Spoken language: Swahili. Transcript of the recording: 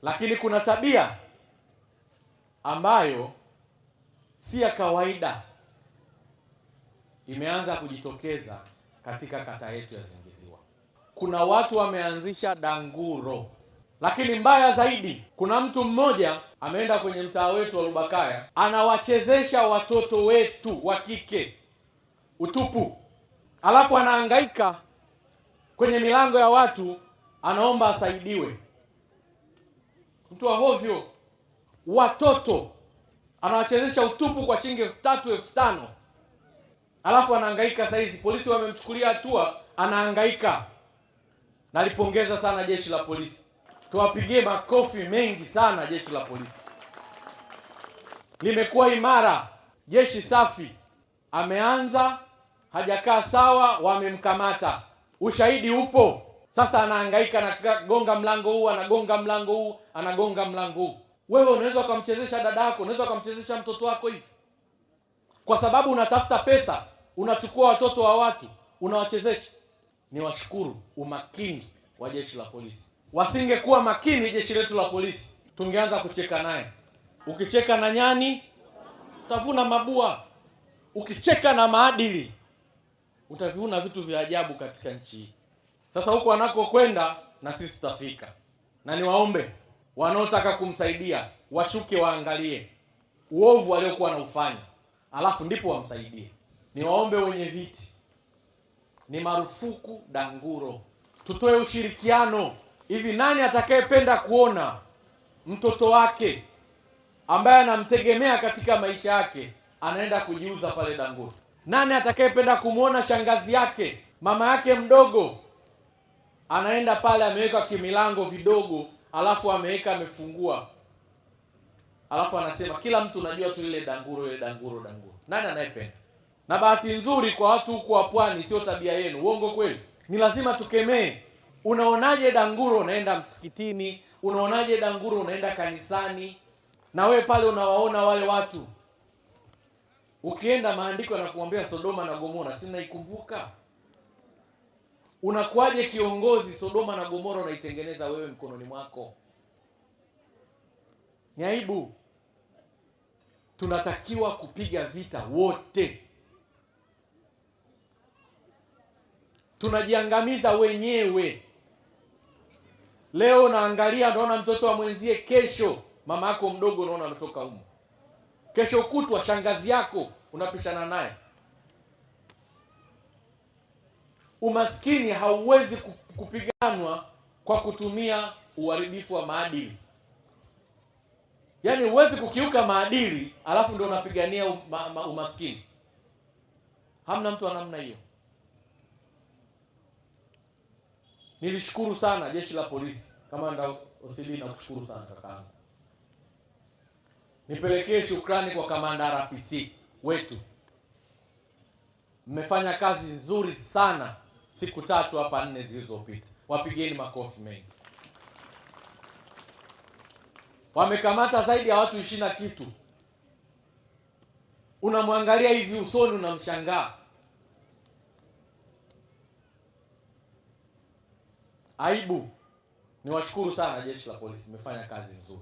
Lakini kuna tabia ambayo si ya kawaida imeanza kujitokeza katika kata yetu ya Zingiziwa. Kuna watu wameanzisha danguro, lakini mbaya zaidi, kuna mtu mmoja ameenda kwenye mtaa wetu wa Rubakaya, anawachezesha watoto wetu wa kike utupu, alafu anahangaika kwenye milango ya watu, anaomba asaidiwe. Mtu wa hovyo, watoto anawachezesha utupu kwa shilingi 3,000 5,000, alafu anahangaika. Saizi polisi wamemchukulia hatua, anahangaika. Nalipongeza sana jeshi la polisi, tuwapigie makofi mengi sana. Jeshi la polisi limekuwa imara, jeshi safi. Ameanza, hajakaa sawa, wamemkamata, ushahidi upo. Sasa anahangaika, anagonga mlango huu, anagonga mlango huu, anagonga mlango huu. Wewe unaweza ukamchezesha dada yako, unaweza ukamchezesha mtoto wako hivi kwa sababu unatafuta pesa, unachukua watoto wa watu unawachezesha. Ni washukuru umakini wa jeshi la polisi. Wasingekuwa makini jeshi letu la polisi, tungeanza kucheka naye. Ukicheka na nyani utavuna mabua, ukicheka na maadili utavuna vitu vya ajabu katika nchi hii. Sasa huko anakokwenda na sisi tutafika, na niwaombe wanaotaka kumsaidia washuke, waangalie uovu aliokuwa anaufanya, alafu ndipo wamsaidie. Niwaombe wenye viti, ni marufuku danguro, tutoe ushirikiano. Hivi nani atakayependa kuona mtoto wake ambaye anamtegemea katika maisha yake anaenda kujiuza pale danguro? Nani atakayependa kumwona shangazi yake, mama yake mdogo, anaenda pale ameweka kimilango vidogo, alafu ameweka amefungua, alafu anasema kila mtu unajua tu ile danguro, ile danguro, danguro. Nani anayependa? Na bahati nzuri kwa watu huko wa pwani sio tabia yenu. Uongo kweli? Ni lazima tukemee. Unaonaje danguro unaenda msikitini? Unaonaje danguro unaenda kanisani? Na we pale unawaona wale watu, ukienda maandiko yanakuambia Sodoma na Gomora, si naikumbuka? Unakuwaje kiongozi Sodoma na Gomora unaitengeneza wewe mkononi mwako? Ni aibu. Tunatakiwa kupiga vita wote. Tunajiangamiza wenyewe. Leo naangalia, naona mtoto wa mwenzie, kesho mama yako mdogo unaona ametoka huko, kesho kutwa shangazi yako unapishana naye. Umaskini hauwezi kupiganwa kwa kutumia uharibifu wa maadili. Yaani huwezi kukiuka maadili alafu ndio unapigania umaskini. Hamna mtu wa namna hiyo. Nilishukuru sana jeshi la polisi, kamanda OCD, na kushukuru sana kakaangu. Nipelekee shukrani kwa kamanda RPC wetu. Mmefanya kazi nzuri sana siku 3 hapa 4 zilizopita. Wapigeni makofi mengi. Wamekamata zaidi ya watu 20 na kitu. Unamwangalia hivi usoni unamshangaa. Aibu. Niwashukuru sana jeshi la polisi, mmefanya kazi nzuri.